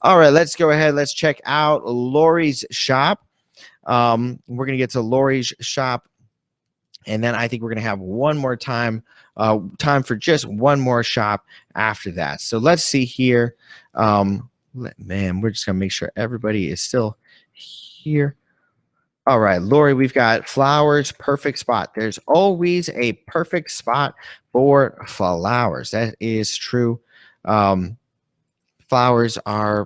All right, let's go ahead. Let's check out Lori's shop. We're going to get to Lori's shop, and then I think we're going to have one more time for just one more shop after that. So let's see here. Man, we're just going to make sure everybody is still here. All right, Lori, we've got flowers, perfect spot. There's always a perfect spot for flowers. That is true. Flowers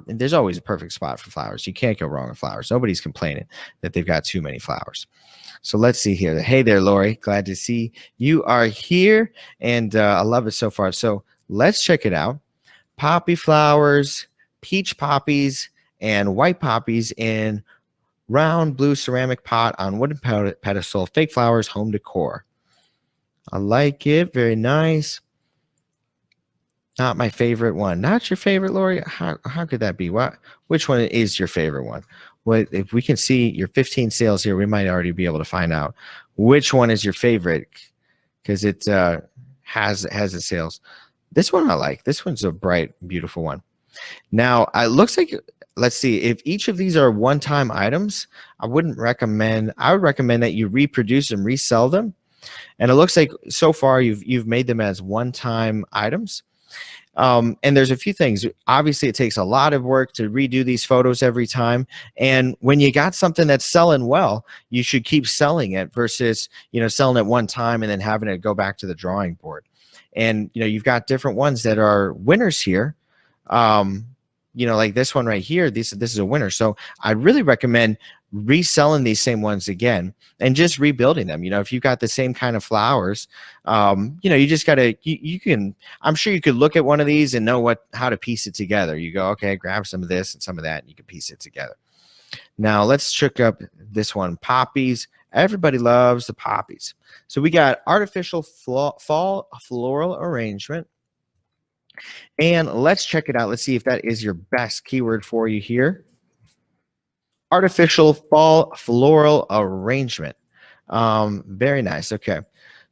there's always a perfect spot for flowers. You can't go wrong with flowers. Nobody's complaining that they've got too many flowers. So let's see here. Hey there, Lori. Glad to see you are here, and I love it so far. So let's check it out. Poppy flowers, peach poppies, and white poppies in round blue ceramic pot on wooden pedestal. Fake flowers, home decor. I like it. Very nice. Not my favorite one. Not your favorite, Lori? How could that be? Which one is your favorite one? Well, if we can see your 15 sales here, we might already be able to find out which one is your favorite, because it has the sales. This one I like. This one's a bright, beautiful one. Now, it looks like, let's see, if each of these are one-time items, I would recommend that you reproduce and resell them. And it looks like so far you've made them as one-time items. And there's a few things. Obviously, it takes a lot of work to redo these photos every time. And when you got something that's selling well, you should keep selling it versus, selling it one time and then having it go back to the drawing board. And, you've got different ones that are winners here. Like this one right here, this is a winner. So I really recommend reselling these same ones again and just rebuilding them. If you've got the same kind of flowers, you just gotta, you can, I'm sure you could look at one of these and know how to piece it together. You go, okay, grab some of this and some of that, and you can piece it together. Now let's check up this one, poppies. Everybody loves the poppies. So we got artificial fall floral arrangement. And let's check it out. Let's see if that is your best keyword for you here. Artificial fall floral arrangement. Very nice. Okay.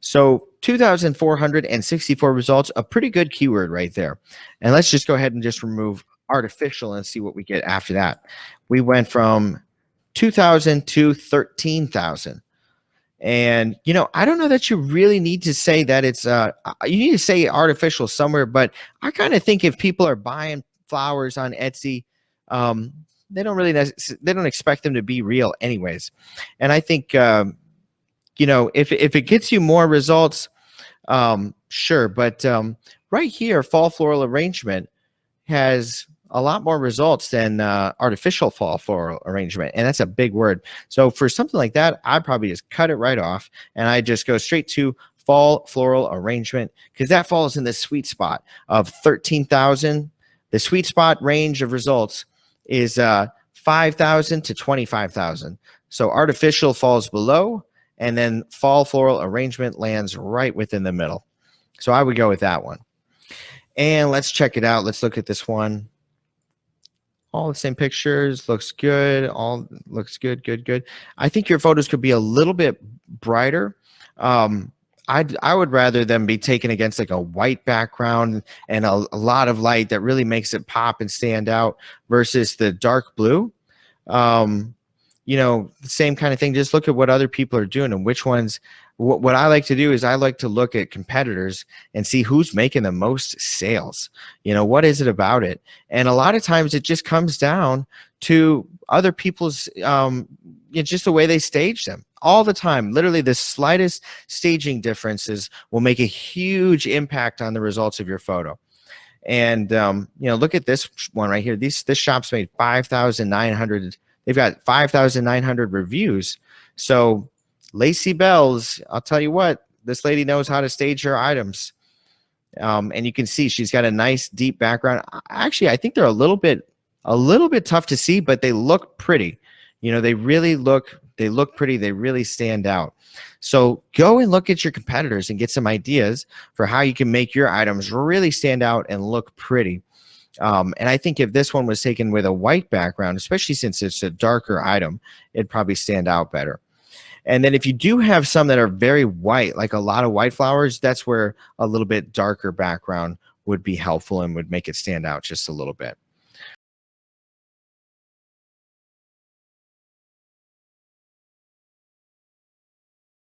So 2,464 results, a pretty good keyword right there. And let's just go ahead and just remove artificial and see what we get after that. We went from 2,000 to 13,000. And, I don't know that you really need to say that it's, you need to say artificial somewhere, but I kind of think if people are buying flowers on Etsy, they don't expect them to be real anyways. And I think, if it gets you more results, sure. But right here, fall floral arrangement has a lot more results than artificial fall floral arrangement. And that's a big word. So for something like that, I'd probably just cut it right off and I just go straight to fall floral arrangement, because that falls in the sweet spot of 13,000. The sweet spot range of results is 5,000 to 25,000. So artificial falls below, and then fall floral arrangement lands right within the middle. So I would go with that one. And let's check it out. Let's look at this one. All the same pictures, looks good. All looks good, good. I think your photos could be a little bit brighter. I would rather them be taken against like a white background and a lot of light that really makes it pop and stand out versus the dark blue. The same kind of thing. Just look at what other people are doing and which ones. What I like to do is I like to look at competitors and see who's making the most sales. What is it about it? And a lot of times it just comes down to other people's, just the way they stage them all the time. Literally the slightest staging differences will make a huge impact on the results of your photo. And, look at this one right here. This shop's made 5,900. They've got 5,900 reviews. So Lacey Bells, I'll tell you what, this lady knows how to stage her items. And you can see she's got a nice deep background. Actually, I think they're a little bit tough to see, but they look pretty. They look pretty. They really stand out. So go and look at your competitors and get some ideas for how you can make your items really stand out and look pretty. And I think if this one was taken with a white background, especially since it's a darker item, it'd probably stand out better. And then if you do have some that are very white, like a lot of white flowers, that's where a little bit darker background would be helpful and would make it stand out just a little bit.